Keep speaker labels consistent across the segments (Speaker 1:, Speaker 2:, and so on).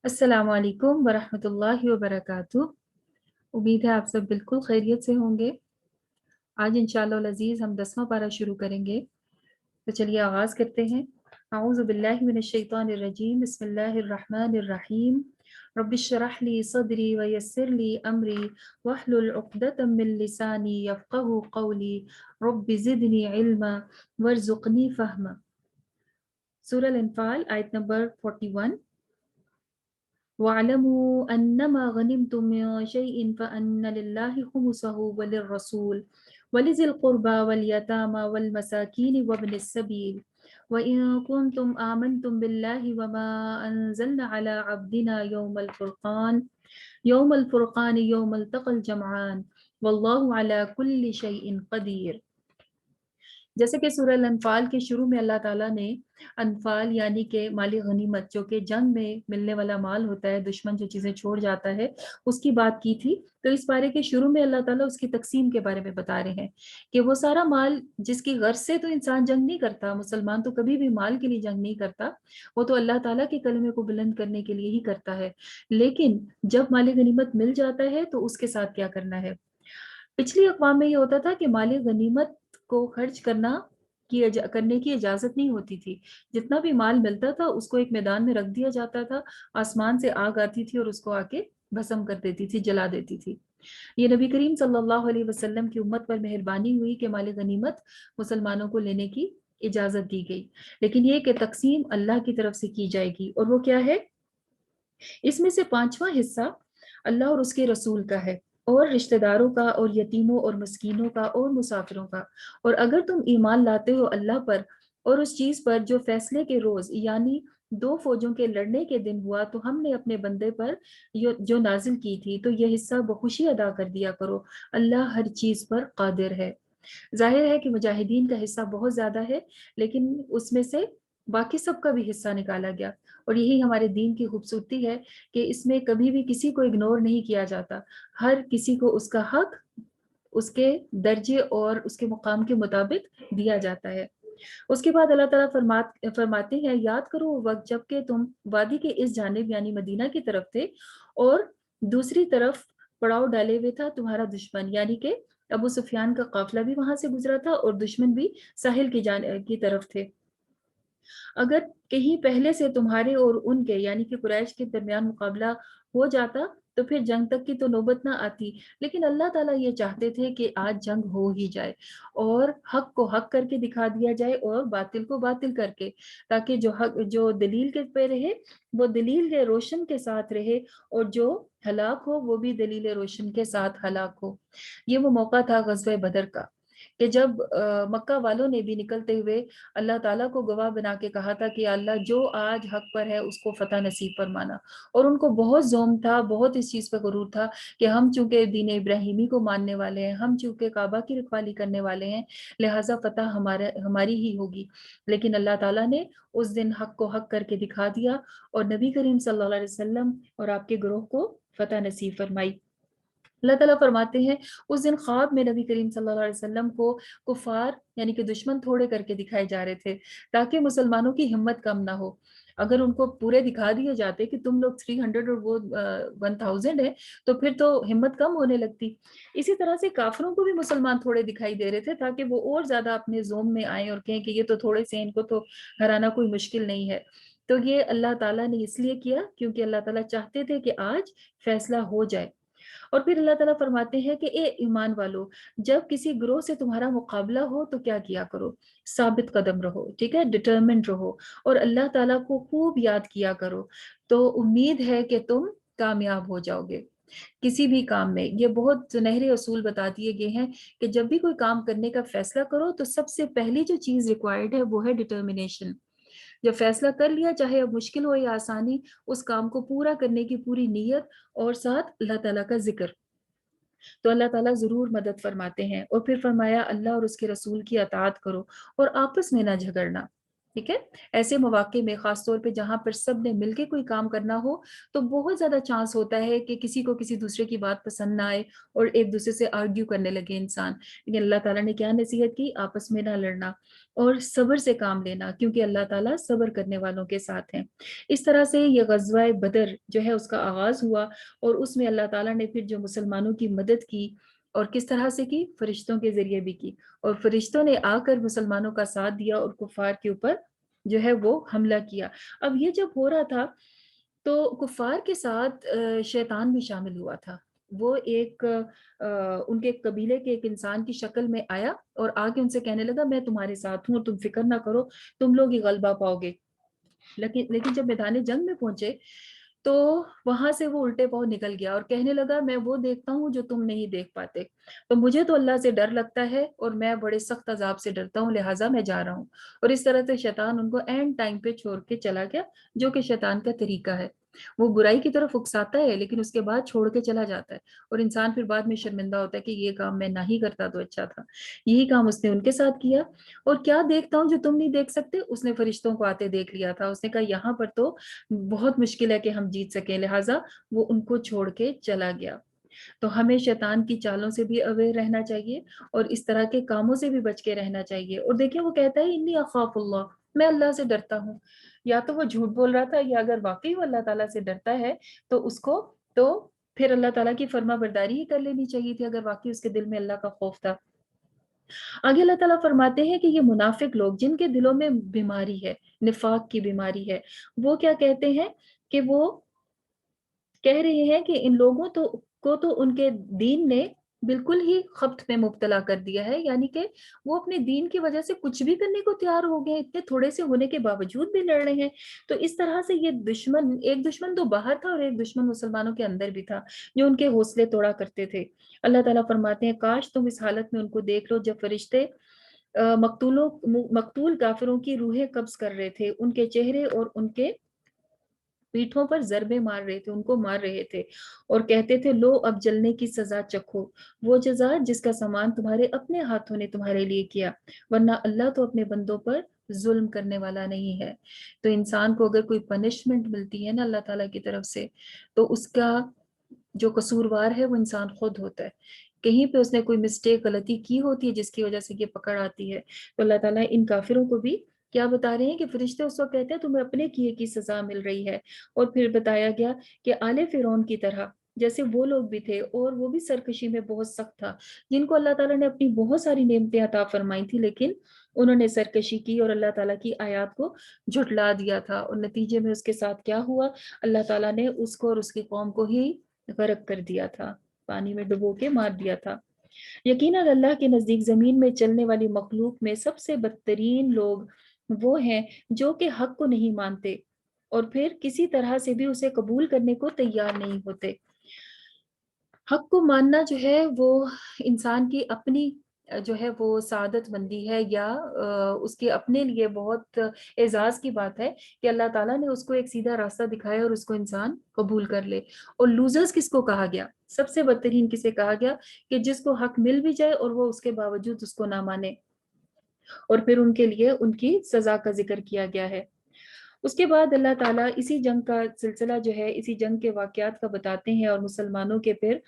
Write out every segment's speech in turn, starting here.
Speaker 1: السلام علیکم ورحمۃ اللہ وبرکاتہ۔ امید ہے آپ سب بالکل خیریت سے ہوں گے۔ آج انشاءاللہ العزیز ہم 10واں پارہ شروع کریں گے، تو چلیے آغاز کرتے ہیں۔ اعوذ باللہ من الشیطان الرجیم، بسم اللہ الرحمن الرحیم۔ رب اشرح لی صدری ویسر لی امری واحلل عقدۃ من لسانی یفقهوا قولی رب زدنی علما وارزقنی فہما۔ سورہ الانفال آیت نمبر 41۔ وَاعْلَمُوا أَنَّمَا غَنِمْتُم مِّن شَيْءٍ فَأَنَّ لِلَّهِ خُمُسَهُ وَلِلرَّسُولِ وَلِذِي الْقُرْبَى وَالْيَتَامَى وَالْمَسَاكِينِ وَابْنِ السَّبِيلِ وَإِن كُنتُمْ آمَنتُم بِاللَّهِ وَمَا أَنزَلْنَا عَلَىٰ عَبْدِنَا يَوْمَ الْفُرْقَانِ يَوْمَ الْتَقَى الْجَمْعَانِ وَاللَّهُ عَلَىٰ كُلِّ شَيْءٍ قَدِيرٌ۔ جیسے کہ سورہ الانفال کے شروع میں اللہ تعالیٰ نے انفال یعنی کہ مالی غنیمت، جو کہ جنگ میں ملنے والا مال ہوتا ہے، دشمن جو چیزیں چھوڑ جاتا ہے، اس کی بات کی تھی۔ تو اس بارے کے شروع میں اللہ تعالیٰ اس کی تقسیم کے بارے میں بتا رہے ہیں کہ وہ سارا مال جس کی غرض سے تو انسان جنگ نہیں کرتا، مسلمان تو کبھی بھی مال کے لیے جنگ نہیں کرتا، وہ تو اللہ تعالیٰ کے کلمے کو بلند کرنے کے لیے ہی کرتا ہے، لیکن جب مالی غنیمت مل جاتا ہے تو اس کے ساتھ کیا کرنا ہے۔ پچھلی اقوام میں یہ ہوتا تھا کہ مالی غنیمت کو خرچ کرنے کی اجازت نہیں ہوتی تھی۔ جتنا بھی مال ملتا تھا اس کو ایک میدان میں رکھ دیا جاتا تھا، آسمان سے آگ آتی تھی اور اس کو آ کے بھسم کر دیتی تھی، جلا دیتی تھی۔ یہ نبی کریم صلی اللہ علیہ وسلم کی امت پر مہربانی ہوئی کہ مال غنیمت مسلمانوں کو لینے کی اجازت دی گئی، لیکن یہ کہ تقسیم اللہ کی طرف سے کی جائے گی، اور وہ کیا ہے؟ اس میں سے 5واں حصہ اللہ اور اس کے رسول کا ہے، اور رشتہ داروں کا، اور یتیموں اور مسکینوں کا، اور مسافروں کا۔ اور اگر تم ایمان لاتے ہو اللہ پر اور اس چیز پر جو فیصلے کے روز یعنی 2 فوجوں کے لڑنے کے دن ہوا تو ہم نے اپنے بندے پر جو نازل کی تھی، تو یہ حصہ بخوشی ادا کر دیا کرو، اللہ ہر چیز پر قادر ہے۔ ظاہر ہے کہ مجاہدین کا حصہ بہت زیادہ ہے، لیکن اس میں سے باقی سب کا بھی حصہ نکالا گیا، اور یہی ہمارے دین کی خوبصورتی ہے کہ اس میں کبھی بھی کسی کو اگنور نہیں کیا جاتا، ہر کسی کو اس کا حق اس کے درجے اور اس کے مقام کے مطابق دیا جاتا ہے۔ اس کے بعد اللہ تعالیٰ فرماتے ہیں، یاد کرو وہ وقت جب کہ تم وادی کے اس جانب یعنی مدینہ کی طرف تھے، اور دوسری طرف پڑاؤ ڈالے ہوئے تھا تمہارا دشمن، یعنی کہ ابو سفیان کا قافلہ بھی وہاں سے گزرا تھا اور دشمن بھی ساحل کی طرف تھے۔ اگر کہیں پہلے سے تمہارے اور ان کے یعنی کہ قریش کے درمیان مقابلہ ہو جاتا تو پھر جنگ تک کی تو نوبت نہ آتی، لیکن اللہ تعالیٰ یہ چاہتے تھے کہ آج جنگ ہو ہی جائے، اور حق کو حق کر کے دکھا دیا جائے اور باطل کو باطل کر کے، تاکہ جو دلیل کے پہ رہے وہ دلیل کے روشن کے ساتھ رہے، اور جو ہلاک ہو وہ بھی دلیل روشن کے ساتھ ہلاک ہو۔ یہ وہ موقع تھا غزوہ بدر کا، کہ جب مکہ والوں نے بھی نکلتے ہوئے اللہ تعالیٰ کو گواہ بنا کے کہا تھا کہ اللہ جو آج حق پر ہے اس کو فتح نصیب فرمانا، اور ان کو بہت زوم تھا، بہت اس چیز پہ غرور تھا کہ ہم چونکہ دین ابراہیمی کو ماننے والے ہیں، ہم چونکہ کعبہ کی رکھوالی کرنے والے ہیں، لہٰذا فتح ہماری ہی ہوگی۔ لیکن اللہ تعالیٰ نے اس دن حق کو حق کر کے دکھا دیا، اور نبی کریم صلی اللہ علیہ وسلم اور آپ کے گروہ کو فتح نصیب فرمائی۔ اللہ تعالیٰ فرماتے ہیں، اس دن خواب میں نبی کریم صلی اللہ علیہ وسلم کو کفار یعنی کہ دشمن تھوڑے کر کے دکھائے جا رہے تھے، تاکہ مسلمانوں کی ہمت کم نہ ہو۔ اگر ان کو پورے دکھا دیے جاتے کہ تم لوگ 300 اور وہ 1000 ہے، تو پھر تو ہمت کم ہونے لگتی۔ اسی طرح سے کافروں کو بھی مسلمان تھوڑے دکھائی دے رہے تھے، تاکہ وہ اور زیادہ اپنے زوم میں آئیں اور کہیں کہ یہ تو تھوڑے سے، ان کو تو ہرانا کوئی مشکل نہیں ہے۔ تو یہ اللہ تعالیٰ نے اس لیے کیا کیونکہ اللہ تعالیٰ چاہتے تھے کہ آج فیصلہ ہو جائے۔ اور پھر اللہ تعالیٰ فرماتے ہیں کہ اے ایمان والو، جب کسی گروہ سے تمہارا مقابلہ ہو تو کیا کیا کرو؟ ثابت قدم رہو، ٹھیک ہے، ڈٹرمنٹ رہو، اور اللہ تعالیٰ کو خوب یاد کیا کرو، تو امید ہے کہ تم کامیاب ہو جاؤ گے کسی بھی کام میں۔ یہ بہت سنہرے اصول بتا دیے گئے ہیں کہ جب بھی کوئی کام کرنے کا فیصلہ کرو تو سب سے پہلی جو چیز ریکوائرڈ ہے وہ ہے ڈٹرمنیشن۔ جب فیصلہ کر لیا، چاہے اب مشکل ہو یا آسانی، اس کام کو پورا کرنے کی پوری نیت اور ساتھ اللہ تعالیٰ کا ذکر، تو اللہ تعالیٰ ضرور مدد فرماتے ہیں۔ اور پھر فرمایا، اللہ اور اس کے رسول کی اطاعت کرو اور آپس میں نہ جھگڑنا۔ ٹھیک ہے، ایسے مواقع میں خاص طور پہ جہاں پر سب نے مل کے کوئی کام کرنا ہو تو بہت زیادہ چانس ہوتا ہے کہ کسی کو کسی دوسرے کی بات پسند نہ آئے اور ایک دوسرے سے آرگیو کرنے لگے انسان. لیکن اللہ تعالیٰ نے کیا نصیحت کی؟ آپس میں نہ لڑنا اور صبر سے کام لینا، کیونکہ اللہ تعالیٰ صبر کرنے والوں کے ساتھ ہیں. اس طرح سے یہ غزوہ بدر جو ہے اس کا آغاز ہوا، اور اس میں اللہ تعالیٰ نے پھر جو مسلمانوں کی مدد کی اور کس طرح سے کی؟ فرشتوں کے ذریعے بھی کی، اور فرشتوں نے آ کر مسلمانوں کا ساتھ دیا اور کفار کے اوپر جو ہے وہ حملہ کیا. اب یہ جب ہو رہا تھا تو کفار کے ساتھ شیطان بھی شامل ہوا تھا. وہ ایک ان کے قبیلے کے ایک انسان کی شکل میں آیا اور آ کے ان سے کہنے لگا میں تمہارے ساتھ ہوں اور تم فکر نہ کرو، تم لوگ ہی غلبہ پاؤ گے. لیکن جب میدان جنگ میں پہنچے تو وہاں سے وہ الٹے پاؤں نکل گیا اور کہنے لگا میں وہ دیکھتا ہوں جو تم نہیں دیکھ پاتے. تو مجھے تو اللہ سے ڈر لگتا ہے اور میں بڑے سخت عذاب سے ڈرتا ہوں، لہٰذا میں جا رہا ہوں. اور اس طرح سے شیطان ان کو اینڈ ٹائم پہ چھوڑ کے چلا گیا، جو کہ شیطان کا طریقہ ہے. وہ برائی کی طرف اکساتا ہے لیکن اس کے بعد چھوڑ کے چلا جاتا ہے، اور انسان پھر بعد میں شرمندہ ہوتا ہے کہ یہ کام میں نہ ہی کرتا تو اچھا تھا. یہی کام اس نے ان کے ساتھ کیا. اور کیا دیکھتا ہوں جو تم نہیں دیکھ سکتے؟ اس نے فرشتوں کو آتے دیکھ لیا تھا. اس نے کہا یہاں پر تو بہت مشکل ہے کہ ہم جیت سکیں، لہٰذا وہ ان کو چھوڑ کے چلا گیا. تو ہمیں شیطان کی چالوں سے بھی اویئر رہنا چاہیے اور اس طرح کے کاموں سے بھی بچ کے رہنا چاہیے. اور دیکھیں وہ کہتا ہے انی اخاف اللہ، میں اللہ سے ڈرتا ہوں. یا تو وہ جھوٹ بول رہا تھا، یا اگر واقعی وہ اللہ تعالیٰ سے ڈرتا ہے تو اس کو تو پھر اللہ تعالیٰ کی فرما برداری ہی کر لینی چاہیے تھی، اگر واقعی اس کے دل میں اللہ کا خوف تھا. آگے اللہ تعالیٰ فرماتے ہیں کہ یہ منافق لوگ جن کے دلوں میں بیماری ہے، نفاق کی بیماری ہے، وہ کیا کہتے ہیں کہ وہ کہہ رہے ہیں کہ ان لوگوں کو تو ان کے دین نے بالکل ہی خبط میں مبتلا کر دیا ہے، یعنی کہ وہ اپنے دین کی وجہ سے کچھ بھی کرنے کو تیار ہو گئے، اتنے تھوڑے سے ہونے کے باوجود بھی لڑ رہے ہیں. تو اس طرح سے یہ ایک دشمن تو باہر تھا اور ایک دشمن مسلمانوں کے اندر بھی تھا جو ان کے حوصلے توڑا کرتے تھے. اللہ تعالیٰ فرماتے ہیں کاش تم اس حالت میں ان کو دیکھ لو جب فرشتے مقتول کافروں کی روحیں قبض کر رہے تھے، ان کے چہرے اور ان کے پیٹھوں پر ضربے مار رہے تھے، ان کو مار رہے تھے اور کہتے تھے لو اب جلنے کی سزا چکھو، وہ جزا جس کا سامان تمہارے اپنے ہاتھوں نے تمہارے لیے کیا، ورنہ اللہ تو اپنے بندوں پر ظلم کرنے والا نہیں ہے. تو انسان کو اگر کوئی پنشمنٹ ملتی ہے نا اللہ تعالیٰ کی طرف سے، تو اس کا جو قصوروار ہے وہ انسان خود ہوتا ہے. کہیں پہ اس نے کوئی مسٹیک غلطی کی ہوتی ہے جس کی وجہ سے یہ پکڑ آتی ہے. تو اللہ تعالیٰ ان کافروں کو بھی کیا بتا رہے ہیں کہ فرشتے اس وقت کہتے ہیں تمہیں اپنے کیے کی سزا مل رہی ہے. اور پھر بتایا گیا کہ آل فرعون کی طرح جیسے وہ لوگ بھی تھے اور وہ بھی سرکشی میں بہت سخت تھا، جن کو اللہ تعالیٰ نے اپنی بہت ساری نعمتیں عطا فرمائی تھی، لیکن انہوں نے سرکشی کی اور اللہ تعالیٰ کی آیات کو جھٹلا دیا تھا. اور نتیجے میں اس کے ساتھ کیا ہوا؟ اللہ تعالیٰ نے اس کو اور اس کی قوم کو ہی غرق کر دیا تھا، پانی میں ڈبو کے مار دیا تھا. یقیناً اللہ کے نزدیک زمین میں چلنے والی مخلوق میں سب سے بدترین لوگ وہ ہیں جو کہ حق کو نہیں مانتے اور پھر کسی طرح سے بھی اسے قبول کرنے کو تیار نہیں ہوتے. حق کو ماننا جو ہے وہ انسان کی اپنی جو ہے وہ سعادت مندی ہے، یا اس کے اپنے لیے بہت اعزاز کی بات ہے کہ اللہ تعالیٰ نے اس کو ایک سیدھا راستہ دکھایا اور اس کو انسان قبول کر لے. اور لوزرز کس کو کہا گیا؟ سب سے بدترین کسے کہا گیا؟ کہ جس کو حق مل بھی جائے اور وہ اس کے باوجود اس کو نہ مانے، اور پھر ان کے لیے ان کی سزا کا ذکر کیا گیا ہے. اس کے بعد اللہ تعالیٰ اسی جنگ کا سلسلہ جو ہے اسی جنگ کے واقعات کا بتاتے ہیں اور مسلمانوں کے پھر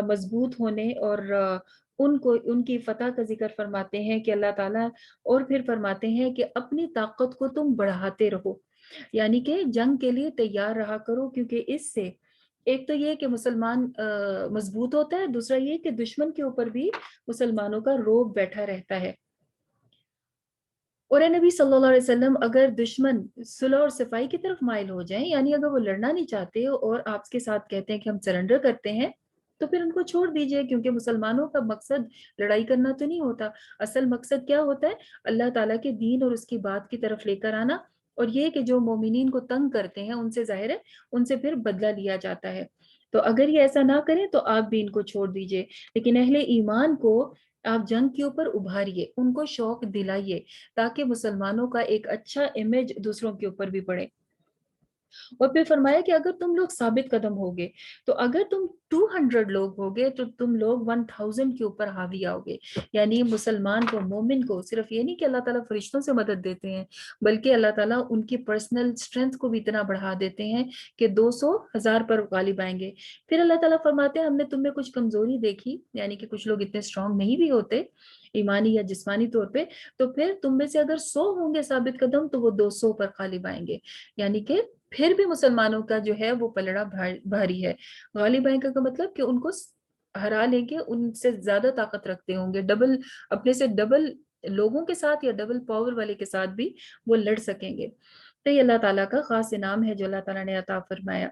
Speaker 1: مضبوط ہونے اور ان کی فتح کا ذکر فرماتے ہیں کہ اللہ تعالیٰ اور پھر فرماتے ہیں کہ اپنی طاقت کو تم بڑھاتے رہو، یعنی کہ جنگ کے لیے تیار رہا کرو، کیونکہ اس سے ایک تو یہ کہ مسلمان مضبوط ہوتا ہے، دوسرا یہ کہ دشمن کے اوپر بھی مسلمانوں کا روب بیٹھا رہتا ہے. اور اے نبی صلی اللہ علیہ وسلم اگر دشمن صلح اور صفائی کی طرف مائل ہو جائیں، یعنی اگر وہ لڑنا نہیں چاہتے اور آپ کے ساتھ کہتے ہیں کہ ہم سرنڈر کرتے ہیں، تو پھر ان کو چھوڑ دیجئے، کیونکہ مسلمانوں کا مقصد لڑائی کرنا تو نہیں ہوتا. اصل مقصد کیا ہوتا ہے؟ اللہ تعالیٰ کے دین اور اس کی بات کی طرف لے کر آنا، اور یہ کہ جو مومنین کو تنگ کرتے ہیں ان سے ظاہر ہے ان سے پھر بدلہ لیا جاتا ہے. تو اگر یہ ایسا نہ کریں تو آپ بھی ان کو چھوڑ دیجئے، لیکن اہل ایمان کو آپ جنگ کے اوپر ابھاریے، ان کو شوق دلائیے، تاکہ مسلمانوں کا ایک اچھا امیج دوسروں کے اوپر بھی پڑے. اور پھر فرمایا کہ اگر تم لوگ ثابت قدم ہوگے تو اگر تم 200 لوگ ہوگے تو تم لوگ 1000 کے اوپر حاوی آؤ گے. یعنی مسلمان کو، مومن کو صرف یہ نہیں کہ اللہ تعالیٰ فرشتوں سے مدد دیتے ہیں، بلکہ اللہ تعالیٰ ان کی پرسنل اسٹرینتھ کو بھی اتنا بڑھا دیتے ہیں کہ 200 1000 پر غالب آئیں گے. پھر اللہ تعالیٰ فرماتے ہیں ہم نے تم میں کچھ کمزوری دیکھی، یعنی کہ کچھ لوگ اتنے اسٹرانگ نہیں بھی ہوتے ایمانی یا جسمانی طور پہ، تو پھر تم میں سے اگر 100 ہوں گے ثابت قدم تو وہ 200 پر غالب آئیں گے. یعنی کہ پھر بھی مسلمانوں کا جو ہے وہ پلڑا بھاری ہے. غالب آئیں کا مطلب کہ ان کو ہرا لیں گے، ان سے زیادہ طاقت رکھتے ہوں گے، ڈبل اپنے سے ڈبل لوگوں کے ساتھ یا ڈبل پاور والے کے ساتھ بھی وہ لڑ سکیں گے. تو یہ اللہ تعالیٰ کا خاص انعام ہے جو اللہ تعالیٰ نے عطا فرمایا.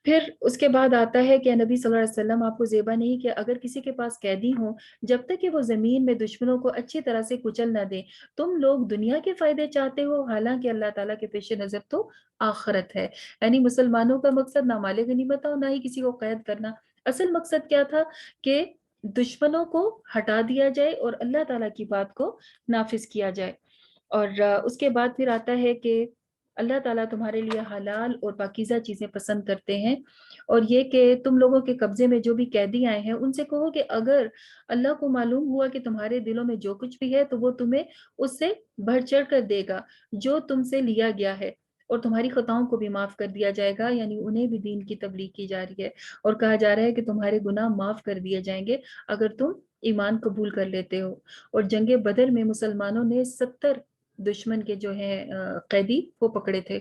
Speaker 1: پھر اس کے بعد آتا ہے کہ نبی صلی اللہ علیہ وسلم آپ کو زیبا نہیں کہ اگر کسی کے پاس قیدی ہوں، جب تک کہ وہ زمین میں دشمنوں کو اچھی طرح سے کچل نہ دے، تم لوگ دنیا کے فائدے چاہتے ہو، حالانکہ اللہ تعالیٰ کے پیش نظر تو آخرت ہے. یعنی مسلمانوں کا مقصد نہ مال غنیمت اور نہ ہی کسی کو قید کرنا. اصل مقصد کیا تھا کہ دشمنوں کو ہٹا دیا جائے اور اللہ تعالیٰ کی بات کو نافذ کیا جائے. اور اس کے بعد پھر آتا ہے کہ اللہ تعالیٰ تمہارے لیے حلال اور پاکیزہ چیزیں پسند کرتے ہیں، اور یہ کہ تم لوگوں کے قبضے میں جو بھی قیدی آئے ہیں ان سے کہو کہ اگر اللہ کو معلوم ہوا کہ تمہارے دلوں میں جو کچھ بھی ہے تو وہ تمہیں اس سے بڑھ چڑھ کر دے گا جو تم سے لیا گیا ہے، اور تمہاری خطاؤں کو بھی معاف کر دیا جائے گا. یعنی انہیں بھی دین کی تبلیغ کی جا رہی ہے اور کہا جا رہا ہے کہ تمہارے گناہ معاف کر دیے جائیں گے اگر تم ایمان قبول کر لیتے ہو. اور جنگ بدر میں مسلمانوں نے 70 دشمن کے جو ہیں قیدی وہ پکڑے تھے.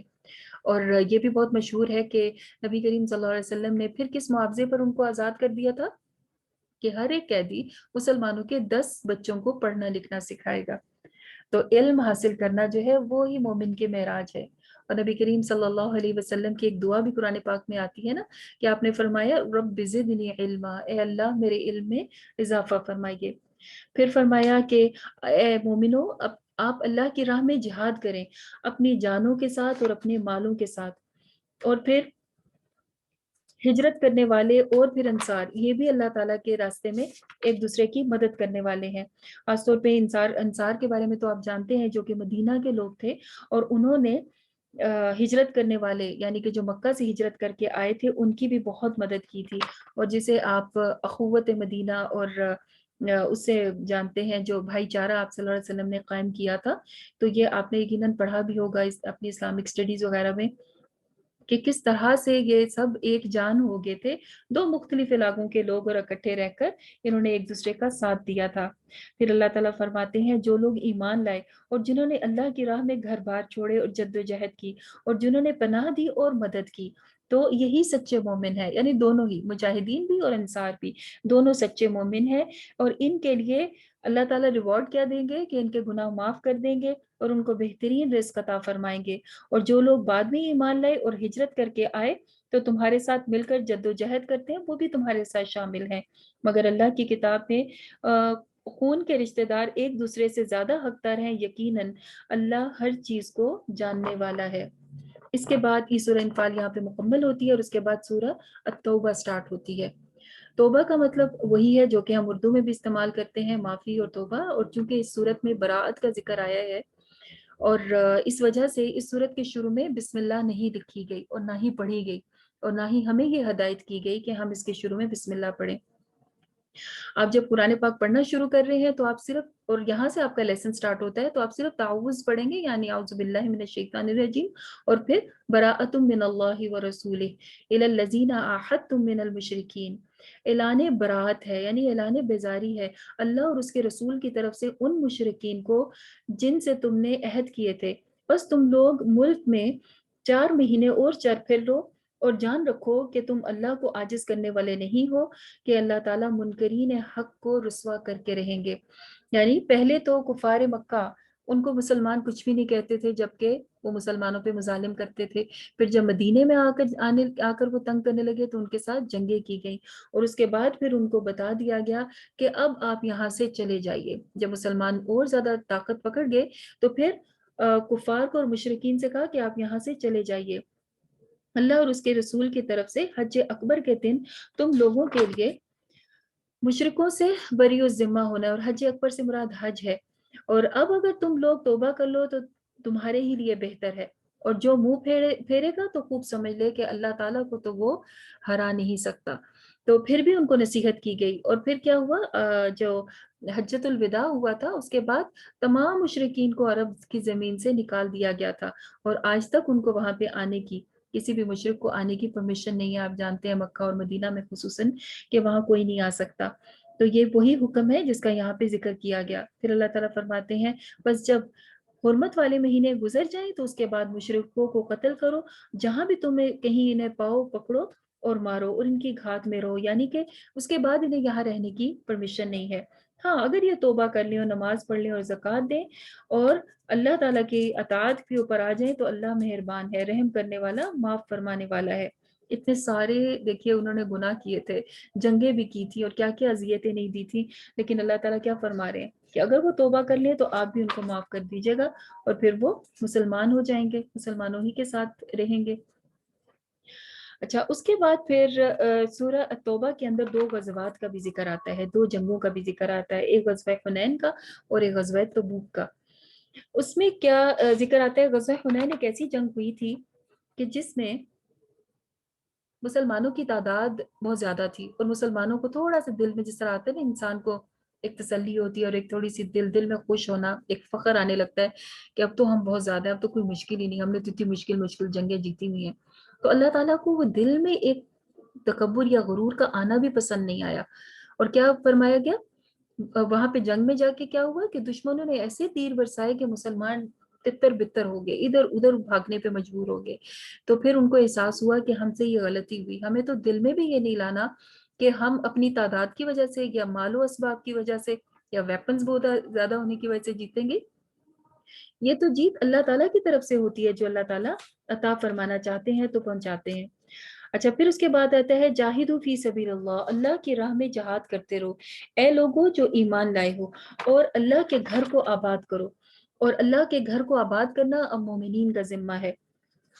Speaker 1: اور یہ بھی بہت مشہور ہے کہ نبی کریم صلی اللہ علیہ وسلم نے پھر کس معاوضے پر ان کو آزاد کر دیا تھا کہ ہر ایک قیدی مسلمانوں کے 10 بچوں کو پڑھنا لکھنا سکھائے گا. تو علم حاصل کرنا جو ہے وہ ہی مومن کے معراج ہے. اور نبی کریم صلی اللہ علیہ وسلم کی ایک دعا بھی قرآن پاک میں آتی ہے نا کہ آپ نے فرمایا رب زدنی علما، اے اللہ میرے علم میں اضافہ فرمائیے. پھر فرمایا کہ اے مومنو آپ اللہ کی راہ میں جہاد کریں اپنی جانوں کے ساتھ اور اپنے مالوں کے ساتھ. اور پھر ہجرت کرنے والے اور پھر انصار، یہ بھی اللہ تعالیٰ کے راستے میں ایک دوسرے کی مدد کرنے والے ہیں. خاص طور پہ انصار کے بارے میں تو آپ جانتے ہیں جو کہ مدینہ کے لوگ تھے، اور انہوں نے ہجرت کرنے والے یعنی کہ جو مکہ سے ہجرت کر کے آئے تھے ان کی بھی بہت مدد کی تھی. اور جسے آپ اخوت مدینہ اور اس سے جانتے ہیں جو بھائی چارہ آپ صلی اللہ علیہ وسلم نے قائم کیا تھا. تو یہ آپ نے یقیناً پڑھا بھی ہوگا اپنی اسلامک اسٹڈیز وغیرہ میں کہ کس طرح سے یہ سب ایک جان ہو گئے تھے، دو مختلف علاقوں کے لوگ اور اکٹھے رہ کر انہوں نے ایک دوسرے کا ساتھ دیا تھا. پھر اللہ تعالیٰ فرماتے ہیں جو لوگ ایمان لائے اور جنہوں نے اللہ کی راہ میں گھر بار چھوڑے اور جد و جہد کی اور جنہوں نے پناہ دی اور مدد کی، تو یہی سچے مومن ہیں. یعنی دونوں ہی مجاہدین بھی اور انصار بھی دونوں سچے مومن ہیں. اور ان کے لیے اللہ تعالیٰ ریوارڈ کیا دیں گے کہ ان کے گناہ معاف کر دیں گے اور ان کو بہترین رزق عطا فرمائیں گے. اور جو لوگ بعد میں ایمان لائے اور ہجرت کر کے آئے تو تمہارے ساتھ مل کر جد و جہد کرتے ہیں، وہ بھی تمہارے ساتھ شامل ہیں، مگر اللہ کی کتاب میں خون کے رشتہ دار ایک دوسرے سے زیادہ حقدار ہیں، یقیناً اللہ ہر چیز کو جاننے والا ہے. اس کے بعد یہ سورہ انفال یہاں پہ مکمل ہوتی ہے اور اس کے بعد سورہ التوبہ سٹارٹ ہوتی ہے. توبہ کا مطلب وہی ہے جو کہ ہم اردو میں بھی استعمال کرتے ہیں، معافی اور توبہ. اور چونکہ اس صورت میں براءت کا ذکر آیا ہے اور اس وجہ سے اس صورت کے شروع میں بسم اللہ نہیں لکھی گئی اور نہ ہی پڑھی گئی، اور نہ ہی ہمیں یہ ہدایت کی گئی کہ ہم اس کے شروع میں بسم اللہ پڑھیں. آپ جب قرآن پاک پڑھنا شروع کر رہے ہیں تو آپ صرف، اور یہاں سے آپ کا لیسن سٹارٹ ہوتا ہے، تو آپ صرف تعوذ پڑھیں گے، یعنی اعوذ باللہ من الشیطان الرجیم، اور پھر براءۃ من اللہ ورسولہ الی الذین عاہدتم من المشرکین. اعلان براءت ہے، یعنی اعلان بیزاری ہے اللہ اور اس کے رسول کی طرف سے ان مشرکین کو جن سے تم نے عہد کیے تھے. بس تم لوگ ملک میں 4 مہینے اور چر پھر لو اور جان رکھو کہ تم اللہ کو عاجز کرنے والے نہیں ہو کہ اللہ تعالیٰ منکرین حق کو رسوا کر کے رہیں گے. یعنی پہلے تو کفار مکہ ان کو مسلمان کچھ بھی نہیں کہتے تھے جبکہ وہ مسلمانوں پہ مظالم کرتے تھے. پھر جب مدینے میں آ کر وہ تنگ کرنے لگے تو ان کے ساتھ جنگیں کی گئیں، اور اس کے بعد پھر ان کو بتا دیا گیا کہ اب آپ یہاں سے چلے جائیے. جب مسلمان اور زیادہ طاقت پکڑ گئے تو پھر کفار کو اور مشرکین سے کہا کہ آپ یہاں سے چلے جائیے. اللہ اور اس کے رسول کی طرف سے حج اکبر کے دن تم لوگوں کے لیے مشرکوں سے بری الذمہ ہونا ہے، اور حج اکبر سے مراد حج ہے. اور اب اگر تم لوگ توبہ کر لو تو تمہارے ہی لیے بہتر ہے. اور جو منہ پھیرے گا تو خوب سمجھ لے کہ اللہ تعالیٰ کو تو وہ ہرا نہیں سکتا۔ تو پھر بھی ان کو نصیحت کی گئی، اور پھر کیا ہوا، جو حجۃ الوداع ہوا تھا اس کے بعد تمام مشرکین کو عرب کی زمین سے نکال دیا گیا تھا، اور آج تک ان کو وہاں پہ آنے کی، کسی بھی مشرک کو آنے کی پرمیشن نہیں ہے۔ آپ جانتے ہیں مکہ اور مدینہ میں خصوصاً کہ وہاں کوئی نہیں آ سکتا۔ تو یہ وہی حکم ہے جس کا یہاں پہ ذکر کیا گیا۔ پھر اللہ تعالیٰ فرماتے ہیں بس جب حرمت والے مہینے گزر جائیں تو اس کے بعد مشرکوں کو قتل کرو، جہاں بھی تمہیں کہیں انہیں پاؤ پکڑو اور مارو، اور ان کی گھات میں رہو، یعنی کہ اس کے بعد انہیں یہاں رہنے کی پرمیشن نہیں ہے۔ ہاں اگر یہ توبہ کر لیں اور نماز پڑھ لیں اور زکوٰۃ دیں اور اللہ تعالیٰ کی اطاعت کے اوپر آ جائیں تو اللہ مہربان ہے، رحم کرنے والا، معاف فرمانے والا ہے۔ اتنے سارے دیکھیے انہوں نے گناہ کیے تھے، جنگیں بھی کی تھی اور کیا کیا اذیتیں نہیں دی تھی، لیکن اللہ تعالیٰ کیا فرما رہے ہیں کہ اگر وہ توبہ کر لیں تو آپ بھی ان کو معاف کر دیجیے گا، اور پھر وہ مسلمان ہو جائیں گے، مسلمانوں ہی کے ساتھ رہیں گے۔ اچھا، اس کے بعد پھر سورہ التوبہ کے اندر دو غزوات کا بھی ذکر آتا ہے، دو جنگوں کا بھی ذکر آتا ہے، ایک غزوہ حنین کا اور ایک غزوہ تبوک کا۔ اس میں کیا ذکر آتا ہے، غزوہ حنین ایک ایسی جنگ ہوئی تھی کہ جس میں مسلمانوں کی تعداد بہت زیادہ تھی، اور مسلمانوں کو تھوڑا سا دل میں جس طرح آتا ہے نا انسان کو ایک تسلی ہوتی ہے اور ایک تھوڑی سی دل میں خوش ہونا، ایک فخر آنے لگتا ہے کہ اب تو ہم بہت زیادہ ہیں، اب تو کوئی مشکل ہی نہیں، ہم نے تو اتنی مشکل جنگیں جیتی ہوئی ہیں۔ تو اللہ تعالیٰ کو وہ دل میں ایک تکبر یا غرور کا آنا بھی پسند نہیں آیا، اور کیا فرمایا گیا وہاں پہ جنگ میں جا کے، کیا ہوا کہ دشمنوں نے ایسے تیر برسائے کہ مسلمان تتر بتر ہو گئے، ادھر ادھر بھاگنے پہ مجبور ہو گئے۔ تو پھر ان کو احساس ہوا کہ ہم سے یہ غلطی ہوئی، ہمیں تو دل میں بھی یہ نہیں لانا کہ ہم اپنی تعداد کی وجہ سے یا مال و اسباب کی وجہ سے یا ویپنز بہت زیادہ ہونے کی وجہ سے جیتیں گے۔ یہ تو جیت اللہ تعالیٰ کی طرف سے ہوتی ہے، جو اللہ تعالیٰ عطا فرمانا چاہتے ہیں تو پہنچاتے ہیں۔ اچھا، پھر اس کے بعد آتا ہے جاہدوا فی سبیل اللہ، اللہ کی راہ میں جہاد کرتے رہو، اے لوگوں جو ایمان لائے ہو، اور اللہ کے گھر کو آباد کرو۔ اور اللہ کے گھر کو آباد کرنا اب مومنین کا ذمہ ہے،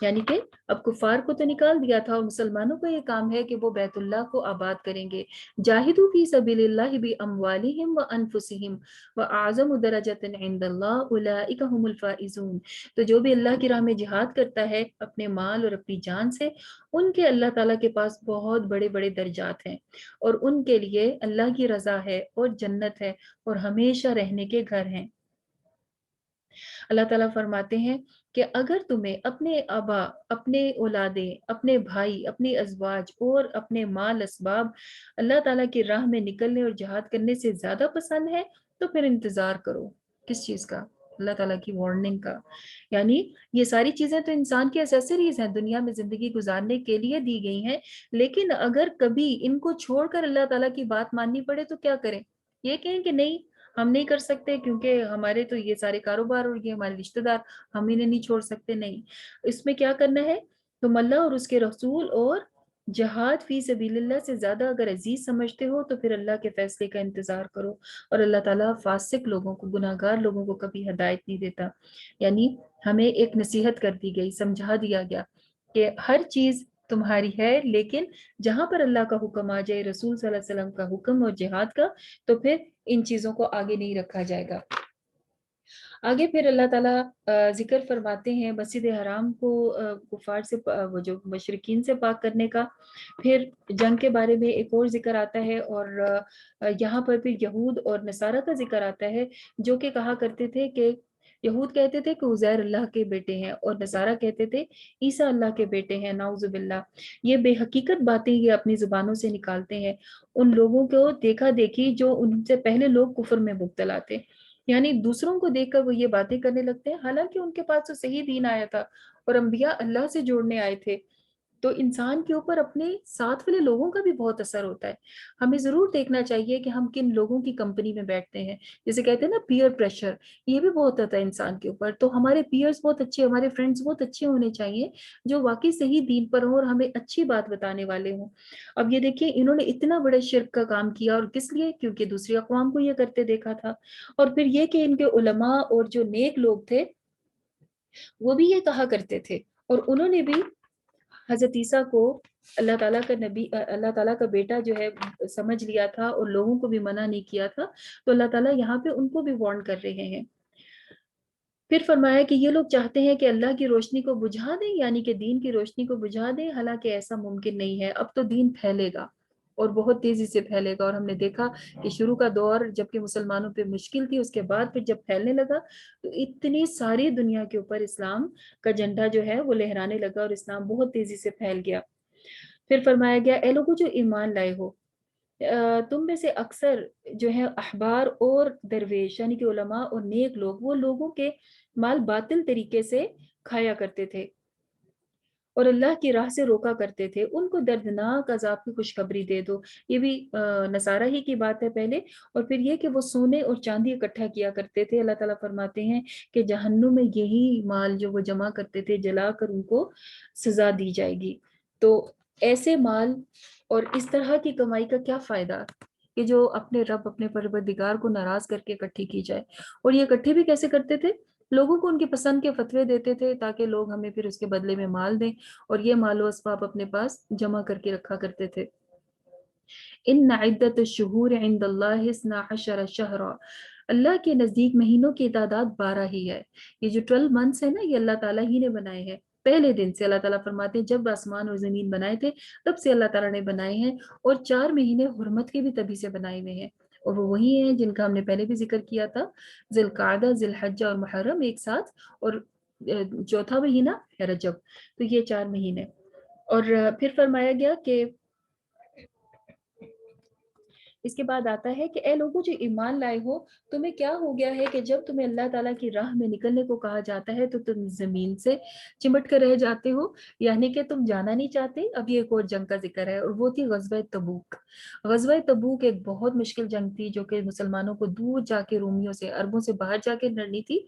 Speaker 1: یعنی کہ اب کفار کو تو نکال دیا تھا، اور مسلمانوں کا یہ کام ہے کہ وہ بیت اللہ کو آباد کریں گے۔ جاہدوا فی سبیل اللہ باموالہم وانفسہم واعظم درجۃ عند اللہ اولئک ھم الفائزون۔ تو جو بھی اللہ کی راہ میں جہاد کرتا ہے اپنے مال اور اپنی جان سے، ان کے اللہ تعالیٰ کے پاس بہت بڑے بڑے درجات ہیں، اور ان کے لیے اللہ کی رضا ہے اور جنت ہے اور ہمیشہ رہنے کے گھر ہیں۔ اللہ تعالیٰ فرماتے ہیں کہ اگر تمہیں اپنے آبا، اپنے اولادیں، اپنے بھائی، اپنی ازواج اور اپنے مال اسباب اللہ تعالیٰ کی راہ میں نکلنے اور جہاد کرنے سے زیادہ پسند ہے تو پھر انتظار کرو۔ کس چیز کا؟ اللہ تعالیٰ کی وارننگ کا۔ یعنی یہ ساری چیزیں تو انسان کی ایسیسریز ہیں، دنیا میں زندگی گزارنے کے لیے دی گئی ہیں، لیکن اگر کبھی ان کو چھوڑ کر اللہ تعالیٰ کی بات ماننی پڑے تو کیا کریں؟ یہ کہیں کہ نہیں ہم نہیں کر سکتے کیونکہ ہمارے تو یہ سارے کاروبار اور یہ ہمارے رشتہ دار، ہم انہیں نہیں چھوڑ سکتے۔ نہیں، اس میں کیا کرنا ہے، تم اللہ اور اس کے رسول اور جہاد فی سبیل اللہ سے زیادہ اگر عزیز سمجھتے ہو تو پھر اللہ کے فیصلے کا انتظار کرو۔ اور اللہ تعالیٰ فاسق لوگوں کو، گناہگار لوگوں کو کبھی ہدایت نہیں دیتا۔ یعنی ہمیں ایک نصیحت کر دی گئی، سمجھا دیا گیا کہ ہر چیز تمہاری ہے، لیکن جہاں پر اللہ کا حکم آ جائے، رسول صلی اللہ علیہ وسلم کا حکم اور جہاد کا، تو پھر ان چیزوں کو آگے نہیں رکھا جائے گا۔ آگے پھر اللہ تعالیٰ ذکر فرماتے ہیں مسجد حرام کو کفار سے، وہ جو مشرکین سے پاک کرنے کا۔ پھر جنگ کے بارے میں ایک اور ذکر آتا ہے، اور یہاں پر پھر یہود اور نصارہ کا ذکر آتا ہے، جو کہ کہا کرتے تھے کہ یہود کہتے تھے کہ عزیر اللہ کے بیٹے ہیں، اور نصارہ کہتے تھے عیسیٰ اللہ کے بیٹے ہیں، نعوذ باللہ۔ یہ بے حقیقت باتیں یہ اپنی زبانوں سے نکالتے ہیں، ان لوگوں کو دیکھا دیکھی جو ان سے پہلے لوگ کفر میں مبتلا تھے، یعنی دوسروں کو دیکھ کر وہ یہ باتیں کرنے لگتے ہیں، حالانکہ ان کے پاس تو صحیح دین آیا تھا اور انبیاء اللہ سے جوڑنے آئے تھے۔ تو انسان کے اوپر اپنے ساتھ والے لوگوں کا بھی بہت اثر ہوتا ہے۔ ہمیں ضرور دیکھنا چاہیے کہ ہم کن لوگوں کی کمپنی میں بیٹھتے ہیں، جسے کہتے ہیں نا پیئر پریشر، یہ بھی بہت ہوتا ہے انسان کے اوپر۔ تو ہمارے پیئرز بہت اچھے، ہمارے فرینڈز بہت اچھے ہونے چاہیے، جو واقعی صحیح دین پر ہوں اور ہمیں اچھی بات بتانے والے ہوں۔ اب یہ دیکھیں انہوں نے اتنا بڑے شرک کا کام کیا، اور کس لیے؟ کیونکہ دوسری اقوام کو یہ کرتے دیکھا تھا۔ اور پھر یہ کہ ان کے علماء اور جو نیک لوگ تھے وہ بھی یہ کہا کرتے تھے، اور انہوں نے بھی حضرت عیسیٰ کو اللہ تعالیٰ کا نبی، اللہ تعالیٰ کا بیٹا جو ہے سمجھ لیا تھا، اور لوگوں کو بھی منع نہیں کیا تھا۔ تو اللہ تعالیٰ یہاں پہ ان کو بھی وارن کر رہے ہیں۔ پھر فرمایا کہ یہ لوگ چاہتے ہیں کہ اللہ کی روشنی کو بجھا دیں، یعنی کہ دین کی روشنی کو بجھا دیں، حالانکہ ایسا ممکن نہیں ہے۔ اب تو دین پھیلے گا اور بہت تیزی سے پھیلے گا، اور ہم نے دیکھا کہ شروع کا دور جبکہ مسلمانوں پہ مشکل تھی، اس کے بعد پھر جب پھیلنے لگا تو اتنی ساری دنیا کے اوپر اسلام کا جھنڈا جو ہے وہ لہرانے لگا، اور اسلام بہت تیزی سے پھیل گیا۔ پھر فرمایا گیا اے لوگوں جو ایمان لائے ہو، تم میں سے اکثر جو ہے احبار اور درویش یعنی کہ علماء اور نیک لوگ، وہ لوگوں کے مال باطل طریقے سے کھایا کرتے تھے اور اللہ کی راہ سے روکا کرتے تھے، ان کو دردناک عذاب کی خوشخبری دے دو۔ یہ بھی نصارہ ہی کی بات ہے پہلے۔ اور پھر یہ کہ وہ سونے اور چاندی اکٹھا کیا کرتے تھے، اللہ تعالیٰ فرماتے ہیں کہ جہنم میں یہی مال جو وہ جمع کرتے تھے جلا کر ان کو سزا دی جائے گی۔ تو ایسے مال اور اس طرح کی کمائی کا کیا فائدہ کہ جو اپنے رب اپنے پروردگار کو ناراض کر کے اکٹھی کی جائے۔ اور یہ اکٹھے بھی کیسے کرتے تھے؟ لوگوں کو ان کی پسند کے فتوے دیتے تھے تاکہ لوگ ہمیں پھر اس کے بدلے میں مال دیں، اور یہ مال و اسباب اپنے پاس جمع کر کے رکھا کرتے تھے۔ ان عدت الشہور عند اللہ 12 شہرا، اللہ کے نزدیک مہینوں کی تعداد 12 ہی ہے۔ یہ جو 12 منتھس ہے نا، یہ اللہ تعالیٰ ہی نے بنائے ہیں۔ پہلے دن سے اللہ تعالیٰ فرماتے ہیں جب آسمان اور زمین بنائے تھے تب سے اللہ تعالیٰ نے بنائے ہیں، اور 4 مہینے حرمت کے بھی تبھی سے بنائے ہوئے ہیں، اور وہ وہی ہیں جن کا ہم نے پہلے بھی ذکر کیا تھا، ذی القعدہ، ذی الحجہ اور محرم ایک ساتھ، اور چوتھا مہینہ ہے رجب۔ تو یہ 4 مہینے۔ اور پھر فرمایا گیا کہ اس کے بعد آتا ہے کہ اے لوگوں جو ایمان لائے ہو، تمہیں کیا ہو گیا ہے کہ جب تمہیں اللہ تعالیٰ کی راہ میں نکلنے کو کہا جاتا ہے تو تم زمین سے چمٹ کر رہ جاتے ہو، یعنی کہ تم جانا نہیں چاہتے۔ اب یہ ایک اور جنگ کا ذکر ہے، اور وہ تھی غزوہ تبوک۔ غزوہ تبوک ایک بہت مشکل جنگ تھی جو کہ مسلمانوں کو دور جا کے رومیوں سے، عربوں سے باہر جا کے لڑنی تھی،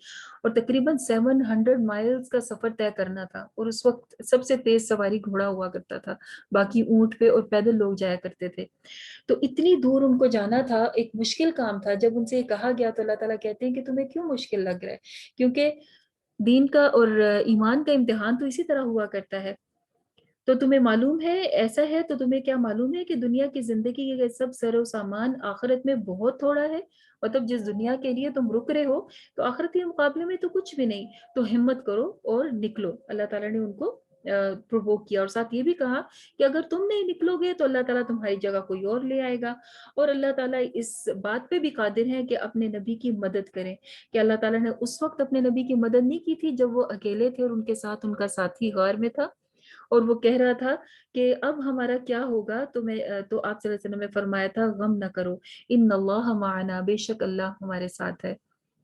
Speaker 1: اور تقریباً 700 مائلز کا سفر طے کرنا تھا، اور اس وقت سب سے تیز سواری گھوڑا ہوا کرتا تھا، باقی اونٹ پہ اور پیدل لوگ جایا کرتے تھے۔ تو اتنی دور ان کو جانا تھا، ایک مشکل کام تھا۔ جب ان سے کہا گیا تو اللہ تعالیٰ کہتے ہیں کہ تمہیں کیوں مشکل لگ رہا ہے، کیونکہ دین کا اور ایمان کا امتحان تو اسی طرح ہوا کرتا ہے۔ تو تمہیں معلوم ہے ایسا ہے، تو تمہیں کیا معلوم ہے کہ دنیا کی زندگی کے سب سر و سامان آخرت میں بہت تھوڑا ہے، مطلب جس دنیا کے لیے تم رک رہے ہو تو آخرت کے مقابلے میں تو کچھ بھی نہیں، تو ہمت کرو اور نکلو۔ اللہ تعالیٰ نے ان کو پرووک کیا، اور ساتھ یہ بھی کہا کہ اگر تم نہیں نکلو گے تو اللہ تعالیٰ تمہاری جگہ کوئی اور لے آئے گا۔ اور اللہ تعالیٰ اس بات پہ بھی قادر ہے کہ اپنے نبی کی مدد کریں، کہ اللہ تعالیٰ نے اس وقت اپنے نبی کی مدد نہیں کی تھی جب وہ اکیلے تھے اور ان کے ساتھ ان کا ساتھی غار میں تھا، اور وہ کہہ رہا تھا کہ اب ہمارا کیا ہوگا، تو آپ صلی اللہ علیہ وسلم نے فرمایا تھا غم نہ کرو، ان اللہ معنا، بے شک اللہ ہمارے ساتھ ہے۔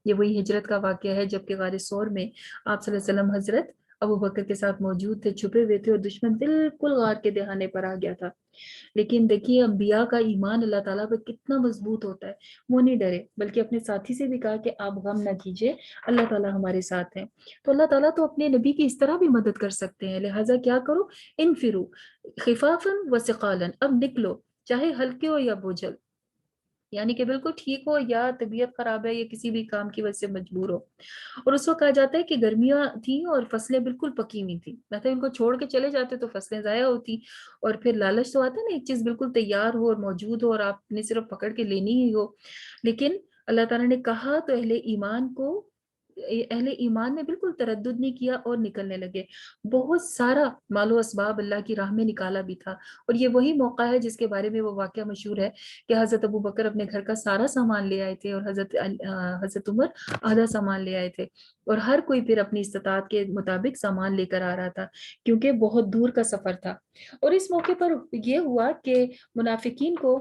Speaker 1: یہ وہی ہجرت کا واقعہ ہے جب کہ غار ثور میں آپ صلی اللہ علیہ وسلم حضرت ابو بکر کے ساتھ موجود تھے، چھپے ہوئے تھے، اور دشمن بالکل غار کے دہانے پر آ گیا تھا۔ لیکن دیکھیے انبیاء کا ایمان اللہ تعالیٰ پہ کتنا مضبوط ہوتا ہے، وہ نہیں ڈرے بلکہ اپنے ساتھی سے بھی کہا کہ آپ غم نہ کیجیے، اللہ تعالیٰ ہمارے ساتھ ہیں۔ تو اللہ تعالیٰ تو اپنے نبی کی اس طرح بھی مدد کر سکتے ہیں، لہٰذا کیا کرو، انفرو خفافا وثقالا، اب نکلو چاہے ہلکے ہو یا بوجھل، یعنی کہ بالکل ٹھیک ہو یا طبیعت خراب ہے یا کسی بھی کام کی وجہ سے مجبور ہو۔ اور اس وقت کہا جاتا ہے کہ گرمیاں تھیں اور فصلیں بالکل پکی ہوئی تھیں، مطلب ان کو چھوڑ کے چلے جاتے تو فصلیں ضائع ہوتی، اور پھر لالچ تو آتا ہے نا، ایک چیز بالکل تیار ہو اور موجود ہو اور آپ نے صرف پکڑ کے لینی ہی ہو۔ لیکن اللہ تعالیٰ نے کہا تو اہل ایمان نے بالکل تردد نہیں کیا اور نکلنے لگے۔ بہت سارا مال و اسباب اللہ کی راہ میں نکالا بھی تھا، اور یہ وہی موقع ہے جس کے بارے میں وہ واقعہ مشہور ہے کہ حضرت ابو بکر اپنے گھر کا سارا سامان لے آئے تھے، اور حضرت عمر آدھا سامان لے آئے تھے، اور ہر کوئی پھر اپنی استطاعت کے مطابق سامان لے کر آ رہا تھا کیونکہ بہت دور کا سفر تھا۔ اور اس موقع پر یہ ہوا کہ منافقین کو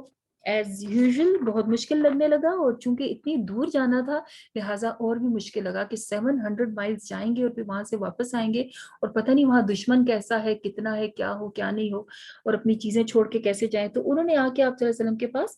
Speaker 1: ایز یوزول بہت مشکل لگنے لگا، اور چونکہ اتنی دور جانا تھا لہٰذا اور بھی مشکل لگا کہ 700 مائلز جائیں گے اور پھر وہاں سے واپس آئیں گے، اور پتہ نہیں وہاں دشمن کیسا ہے، کتنا ہے، کیا ہو کیا نہیں ہو، اور اپنی چیزیں چھوڑ کے کیسے جائیں۔ تو انہوں نے آ کے آپ صلی اللہ علیہ وسلم کے پاس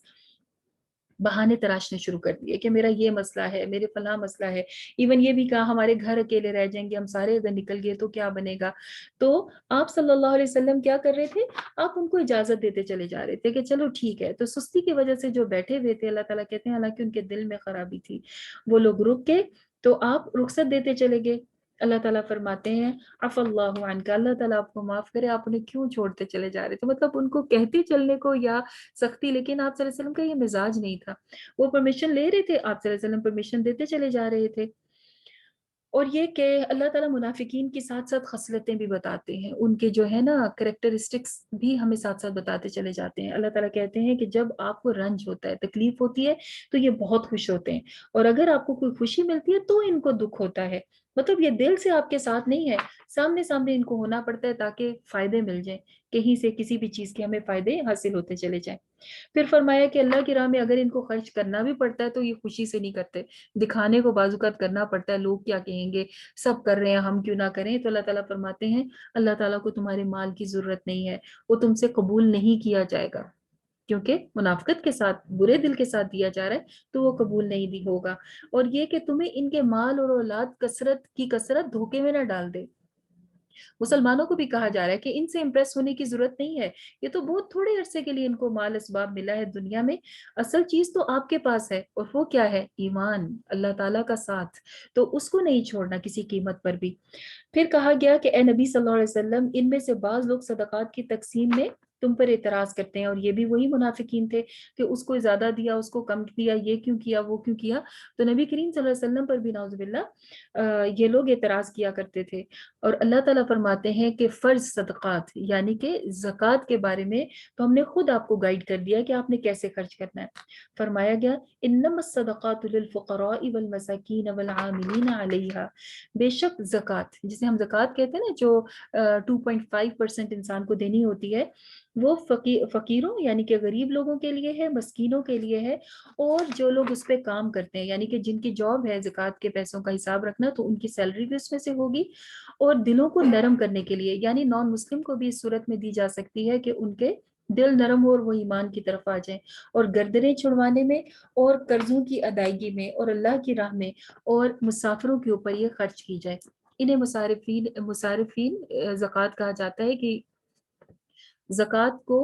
Speaker 1: بہانے تراشنے شروع کر دیے کہ میرا یہ مسئلہ ہے، میرے فلاں مسئلہ ہے، ایون یہ بھی کہا ہمارے گھر اکیلے رہ جائیں گے، ہم سارے اگر نکل گئے تو کیا بنے گا۔ تو آپ صلی اللہ علیہ وسلم کیا کر رہے تھے، آپ ان کو اجازت دیتے چلے جا رہے تھے کہ چلو ٹھیک ہے۔ تو سستی کی وجہ سے جو بیٹھے ہوئے تھے، اللہ تعالیٰ کہتے ہیں حالانکہ ان کے دل میں خرابی تھی، وہ لوگ رک کے تو آپ رخصت دیتے چلے گئے۔ اللہ تعالیٰ فرماتے ہیں عف اللہ عنک، اللہ تعالیٰ آپ کو معاف کرے، آپ انہیں کیوں چھوڑتے چلے جا رہے تھے، مطلب ان کو کہتے چلنے کو یا سختی، لیکن آپ صلی اللہ علیہ وسلم کا یہ مزاج نہیں تھا، وہ پرمیشن لے رہے تھے، آپ صلی اللہ علیہ وسلم پرمیشن دیتے چلے جا رہے تھے۔ اور یہ کہ اللہ تعالیٰ منافقین کی ساتھ ساتھ خصلتیں بھی بتاتے ہیں، ان کے جو ہے نا کریکٹرسٹکس بھی ہمیں ساتھ ساتھ بتاتے چلے جاتے ہیں۔ اللہ تعالیٰ کہتے ہیں کہ جب آپ کو رنج ہوتا ہے، تکلیف ہوتی ہے، تو یہ بہت خوش ہوتے ہیں، اور اگر آپ کو کوئی خوشی ملتی ہے تو ان کو دکھ ہوتا ہے۔ مطلب یہ دل سے آپ کے ساتھ نہیں ہے، سامنے سامنے ان کو ہونا پڑتا ہے تاکہ فائدے مل جائیں، کہیں سے کسی بھی چیز کے ہمیں فائدے حاصل ہوتے چلے جائیں۔ پھر فرمایا کہ اللہ کی راہ میں اگر ان کو خرچ کرنا بھی پڑتا ہے تو یہ خوشی سے نہیں کرتے، دکھانے کو بعض اوقات کرنا پڑتا ہے، لوگ کیا کہیں گے، سب کر رہے ہیں ہم کیوں نہ کریں۔ تو اللہ تعالیٰ فرماتے ہیں اللہ تعالیٰ کو تمہارے مال کی ضرورت نہیں ہے، وہ تم سے قبول نہیں کیا جائے گا، کیونکہ منافقت کے ساتھ، برے دل کے ساتھ دیا جا رہا ہے تو وہ قبول نہیں بھی ہوگا۔ اور یہ کہ تمہیں ان کے مال اور اولاد کثرت دھوکے میں نہ ڈال دے۔ مسلمانوں کو بھی کہا جا رہا ہے کہ ان سے امپریس ہونے کی ضرورت نہیں ہے، یہ تو بہت تھوڑے عرصے کے لیے ان کو مال اسباب ملا ہے دنیا میں، اصل چیز تو آپ کے پاس ہے، اور وہ کیا ہے؟ ایمان، اللہ تعالیٰ کا ساتھ، تو اس کو نہیں چھوڑنا کسی قیمت پر بھی۔ پھر کہا گیا کہ اے نبی صلی اللہ علیہ وسلم، ان میں سے بعض لوگ صدقات کی تقسیم میں تم پر اعتراض کرتے ہیں، اور یہ بھی وہی منافقین تھے کہ اس کو زیادہ دیا، اس کو کم دیا، یہ کیوں کیا، وہ کیوں کیا۔ تو نبی کریم صلی اللہ علیہ وسلم پر بھی نعوذ باللہ یہ لوگ اعتراض کیا کرتے تھے۔ اور اللہ تعالیٰ فرماتے ہیں کہ فرض صدقات یعنی کہ زکوٰۃ کے بارے میں تو ہم نے خود آپ کو گائیڈ کر دیا کہ آپ نے کیسے خرچ کرنا ہے۔ فرمایا گیا انما الصدقات للفقراء والمساکین والعاملین علیہا، بے شک زکوٰۃ، جسے ہم زکوٰۃ کہتے ہیں نا، جو 2.5% انسان کو دینی ہوتی ہے، وہ فقیروں یعنی کہ غریب لوگوں کے لیے ہے، مسکینوں کے لیے ہے، اور جو لوگ اس پہ کام کرتے ہیں یعنی کہ جن کی جاب ہے زکوٰۃ کے پیسوں کا حساب رکھنا، تو ان کی سیلری بھی اس میں سے ہوگی، اور دلوں کو نرم کرنے کے لیے، یعنی نان مسلم کو بھی اس صورت میں دی جا سکتی ہے کہ ان کے دل نرم ہو اور وہ ایمان کی طرف آ جائیں، اور گردنیں چھڑوانے میں، اور قرضوں کی ادائیگی میں، اور اللہ کی راہ میں، اور مسافروں کے اوپر یہ خرچ کی جائے۔ انہیں مصارفین زکوٰۃ کہا جاتا ہے کہ زکوٰۃ کو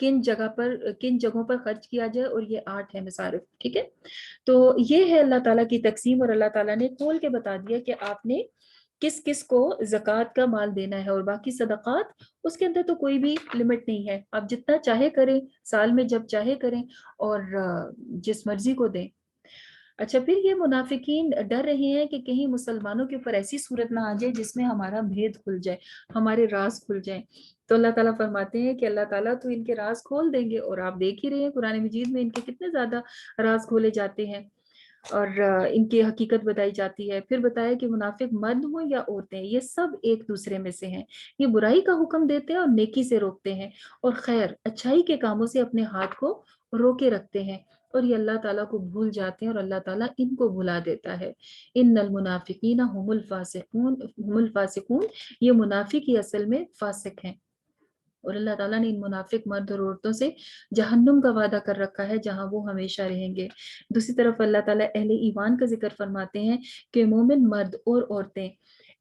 Speaker 1: کن جگہوں پر خرچ کیا جائے، اور یہ 8 ہے مصارف، ٹھیک ہے۔ تو یہ ہے اللہ تعالیٰ کی تقسیم، اور اللہ تعالیٰ نے کھول کے بتا دیا کہ آپ نے کس کس کو زکوٰۃ کا مال دینا ہے، اور باقی صدقات اس کے اندر تو کوئی بھی لمٹ نہیں ہے، آپ جتنا چاہے کریں، سال میں جب چاہے کریں، اور جس مرضی کو دیں۔ اچھا، پھر یہ منافقین ڈر رہے ہیں کہ کہیں مسلمانوں کے اوپر ایسی صورت نہ آ جائے جس میں ہمارا بھید کھل جائے، ہمارے راز کھل جائیں۔ تو اللہ تعالیٰ فرماتے ہیں کہ اللہ تعالیٰ تو ان کے راز کھول دیں گے، اور آپ دیکھ ہی رہے ہیں قرآن مجید میں ان کے کتنے زیادہ راز کھولے جاتے ہیں، اور ان کی حقیقت بتائی جاتی ہے۔ پھر بتایا کہ منافق مرد ہوں یا عورتیں، یہ سب ایک دوسرے میں سے ہیں، یہ برائی کا حکم دیتے ہیں اور نیکی سے روکتے ہیں، اور خیر اچھائی کے کاموں سے اپنے ہاتھ کو روکے رکھتے ہیں، اور یہ اللہ تعالیٰ کو بھول جاتے ہیں اور اللہ تعالیٰ ان کو بھلا دیتا ہے۔ ان المنافقین هم الفاسقون، یہ منافق ہی اصل میں فاسق ہیں، اور اللہ تعالیٰ نے ان منافق مرد اور عورتوں سے جہنم کا وعدہ کر رکھا ہے جہاں وہ ہمیشہ رہیں گے۔ دوسری طرف اللہ تعالیٰ اہل ایمان کا ذکر فرماتے ہیں کہ مومن مرد اور عورتیں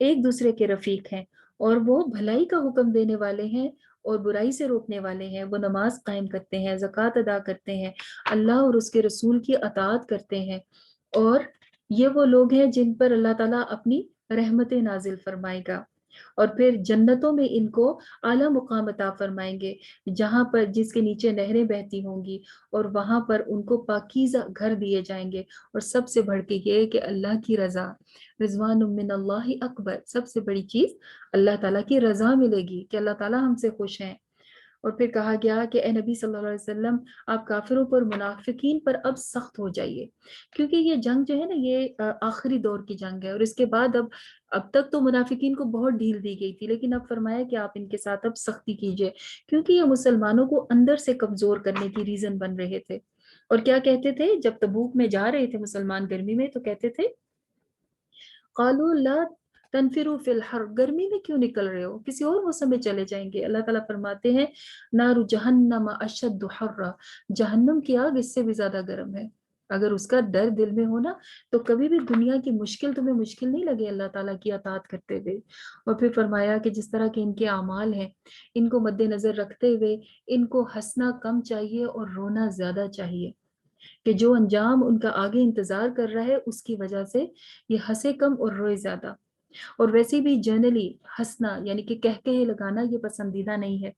Speaker 1: ایک دوسرے کے رفیق ہیں، اور وہ بھلائی کا حکم دینے والے ہیں اور برائی سے روکنے والے ہیں، وہ نماز قائم کرتے ہیں، زکوٰۃ ادا کرتے ہیں، اللہ اور اس کے رسول کی اطاعت کرتے ہیں، اور یہ وہ لوگ ہیں جن پر اللہ تعالیٰ اپنی رحمت نازل فرمائے گا، اور پھر جنتوں میں ان کو اعلیٰ مقام عطا فرمائیں گے، جہاں پر جس کے نیچے نہریں بہتی ہوں گی، اور وہاں پر ان کو پاکیزہ گھر دیے جائیں گے، اور سب سے بڑھ کے یہ کہ اللہ کی رضا، رضوان من اللہ اکبر، سب سے بڑی چیز اللہ تعالیٰ کی رضا ملے گی کہ اللہ تعالیٰ ہم سے خوش ہیں۔ اور پھر کہا گیا کہ اے نبی صلی اللہ علیہ وسلم، آپ کافروں پر، منافقین پر اب سخت ہو جائیے، کیونکہ یہ جنگ جو ہے نا، یہ آخری دور کی جنگ ہے، اور اس کے بعد اب تک تو منافقین کو بہت ڈھیل دی گئی تھی، لیکن اب فرمایا کہ آپ ان کے ساتھ اب سختی کیجئے، کیونکہ یہ مسلمانوں کو اندر سے کمزور کرنے کی ریزن بن رہے تھے۔ اور کیا کہتے تھے جب تبوک میں جا رہے تھے مسلمان گرمی میں، تو کہتے تھے قالوا لا تنفروا فی الحر، گرمی میں کیوں نکل رہے ہو، کسی اور موسم میں چلے جائیں گے۔ اللہ تعالیٰ فرماتے ہیں نار جہنم اشد حرا، جہنم کی آگ اس سے بھی زیادہ گرم ہے۔ اگر اس کا ڈر دل میں ہونا تو کبھی بھی دنیا کی مشکل تمہیں مشکل نہیں لگے اللہ تعالیٰ کی اطاعت کرتے ہوئے۔ اور پھر فرمایا کہ جس طرح کے ان کے اعمال ہیں، ان کو مد نظر رکھتے ہوئے ان کو ہنسنا کم چاہیے اور رونا زیادہ چاہیے، کہ جو انجام ان کا آگے انتظار کر رہا ہے اس کی وجہ سے یہ ہنسے کم اور روئے زیادہ۔ اور ویسے بھی جنرلی ہنسنا یعنی کہ کہکہے لگانا یہ پسندیدہ نہیں ہے،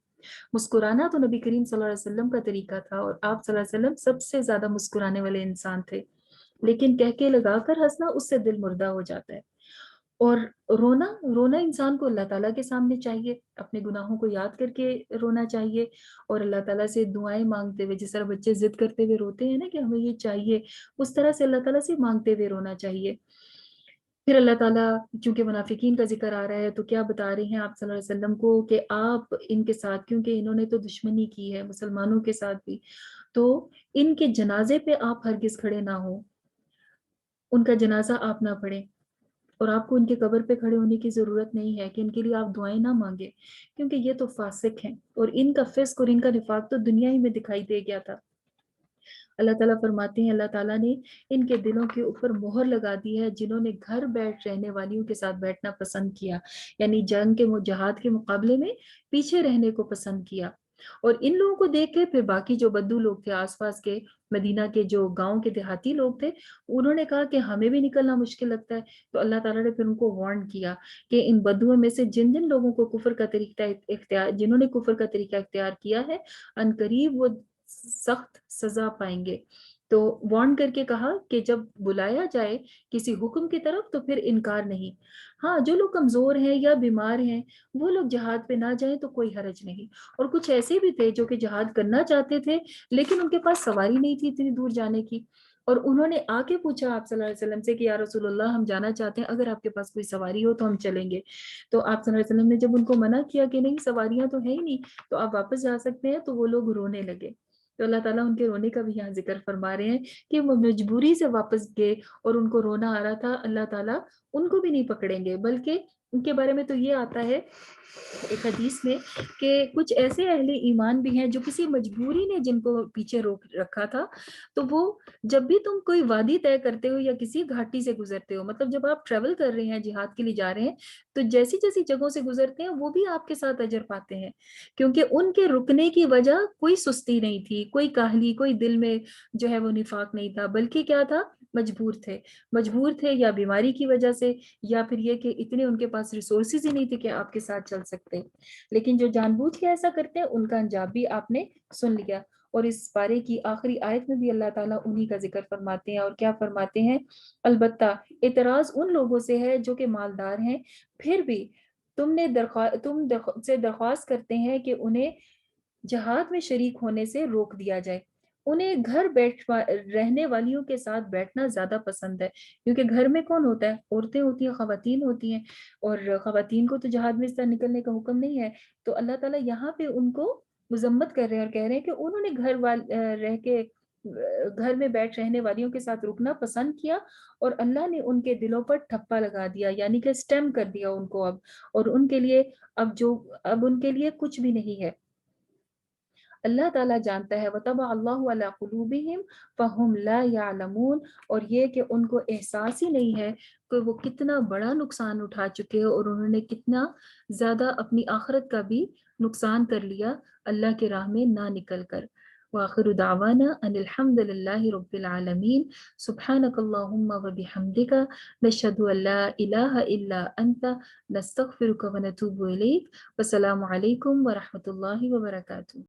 Speaker 1: مسکرانا تو نبی کریم صلی اللہ علیہ وسلم کا طریقہ تھا، اور آپ صلی اللہ علیہ وسلم سب سے زیادہ مسکرانے والے انسان تھے، لیکن کہکہے لگا کر ہنسنا اس سے دل مردہ ہو جاتا ہے۔ اور رونا رونا انسان کو اللہ تعالیٰ کے سامنے چاہیے، اپنے گناہوں کو یاد کر کے رونا چاہیے، اور اللہ تعالیٰ سے دعائیں مانگتے ہوئے، جس طرح بچے ضد کرتے ہوئے روتے ہیں نا کہ ہمیں یہ چاہیے، اس طرح سے اللہ تعالیٰ سے مانگتے ہوئے رونا چاہیے۔ پھر اللہ تعالیٰ چونکہ منافقین کا ذکر آ رہا ہے تو کیا بتا رہے ہیں آپ صلی اللہ علیہ وسلم کو کہ آپ ان کے ساتھ، کیونکہ انہوں نے تو دشمنی کی ہے مسلمانوں کے ساتھ بھی، تو ان کے جنازے پہ آپ ہرگز کھڑے نہ ہوں، ان کا جنازہ آپ نہ پڑھیں، اور آپ کو ان کے قبر پہ کھڑے ہونے کی ضرورت نہیں ہے کہ ان کے لیے آپ دعائیں نہ مانگے، کیونکہ یہ تو فاسق ہیں، اور ان کا فسق اور ان کا نفاق تو دنیا ہی میں دکھائی دے گیا تھا۔ اللہ تعالیٰ فرماتے ہیں اللہ تعالیٰ نے ان کے دلوں کے اوپر مہر لگا دی ہے، جنہوں نے گھر بیٹھ رہنے والیوں کے ساتھ بیٹھنا پسند کیا، یعنی جنگ کے جہاد کے مقابلے میں پیچھے رہنے کو پسند کیا۔ اور ان لوگوں کو دیکھ کے پھر باقی جو بدو لوگ تھے آس پاس کے، مدینہ کے جو گاؤں کے دیہاتی لوگ تھے، انہوں نے کہا کہ ہمیں بھی نکلنا مشکل لگتا ہے، تو اللہ تعالیٰ نے پھر ان کو وارن کیا کہ ان بدوؤں میں سے جن جن لوگوں کو کفر کا طریقہ اختیار، جنہوں نے کفر کا طریقہ اختیار کیا ہے، ان قریب وہ سخت سزا پائیں گے۔ تو وارن کر کے کہا کہ جب بلایا جائے کسی حکم کی طرف تو پھر انکار نہیں۔ ہاں، جو لوگ کمزور ہیں یا بیمار ہیں وہ لوگ جہاد پہ نہ جائیں تو کوئی حرج نہیں، اور کچھ ایسے بھی تھے جو کہ جہاد کرنا چاہتے تھے لیکن ان کے پاس سواری نہیں تھی اتنی دور جانے کی، اور انہوں نے آ کے پوچھا آپ صلی اللہ علیہ وسلم سے کہ یا رسول اللہ ہم جانا چاہتے ہیں، اگر آپ کے پاس کوئی سواری ہو تو ہم چلیں گے۔ تو آپ صلی اللہ علیہ وسلم نے جب ان کو منع کیا کہ نہیں سواریاں تو ہے ہی نہیں تو آپ واپس جا سکتے ہیں، تو وہ لوگ رونے لگے۔ تو اللہ تعالیٰ ان کے رونے کا بھی یہاں ذکر فرما رہے ہیں کہ وہ مجبوری سے واپس گئے اور ان کو رونا آ رہا تھا، اللہ تعالیٰ ان کو بھی نہیں پکڑیں گے، بلکہ ان کے بارے میں تو یہ آتا ہے ایک حدیث میں کہ کچھ ایسے اہل ایمان بھی ہیں جو کسی مجبوری نے جن کو پیچھے روک رکھا تھا، تو وہ جب بھی تم کوئی وادی طے کرتے ہو یا کسی گھاٹی سے گزرتے ہو، مطلب جب آپ ٹریول کر رہے ہیں جہاد کے لیے جا رہے ہیں، تو جیسی جیسی جگہوں سے گزرتے ہیں وہ بھی آپ کے ساتھ اجر پاتے ہیں، کیونکہ ان کے رکنے کی وجہ کوئی سستی نہیں تھی، کوئی کاہلی، کوئی دل میں جو ہے وہ نفاق نہیں تھا، بلکہ کیا تھا، مجبور تھے یا بیماری کی وجہ سے، یا پھر یہ کہ اتنے ان کے پاس ریسورسز ہی نہیں تھے کہ آپ کے ساتھ چل سکتے۔ لیکن جو جان بوجھ کے ایسا کرتے ہیں ان کا انجام بھی آپ نے سن لیا۔ اور اس پارے کی آخری آیت میں بھی اللہ تعالیٰ انہی کا ذکر فرماتے ہیں، اور کیا فرماتے ہیں، البتہ اعتراض ان لوگوں سے ہے جو کہ مالدار ہیں، پھر بھی تم سے درخواست کرتے ہیں کہ انہیں جہاد میں شریک ہونے سے روک دیا جائے، انہیں گھر رہنے والیوں کے ساتھ بیٹھنا زیادہ پسند ہے، کیونکہ گھر میں کون ہوتا ہے، عورتیں ہوتی ہیں، خواتین ہوتی ہیں، اور خواتین کو تو جہاد میں اس طرح نکلنے کا حکم نہیں ہے۔ تو اللہ تعالیٰ یہاں پہ ان کو مذمت کر رہے ہیں اور کہہ رہے ہیں کہ انہوں نے رہ کے گھر میں بیٹھ رہنے والیوں کے ساتھ رکنا پسند کیا، اور اللہ نے ان کے دلوں پر ٹھپا لگا دیا، یعنی کہ سٹیم کر دیا ان کو اب، اور ان کے لیے اب ان کے لیے کچھ بھی نہیں ہے۔ اللہ تعالیٰ جانتا ہے وَطَبَعَ اللَّهُ عَلَىٰ قُلُوبِهِمْ فَهُمْ لَا يَعْلَمُونَ، اور یہ کہ ان کو احساس ہی نہیں ہے کہ وہ کتنا بڑا نقصان اٹھا چکے ہیں، اور انہوں نے کتنا زیادہ اپنی آخرت کا بھی نقصان کر لیا اللہ کے راہ میں نہ نکل کر۔ وآخر دعوانا ان الحمد للہ رب العالمین، سبحانک اللہم وبحمدک، نشہد ان لا الہ الا انت، نستغفرک ونتوب الیک۔ والسلام علیکم ورحمۃ اللہ وبرکاتہ۔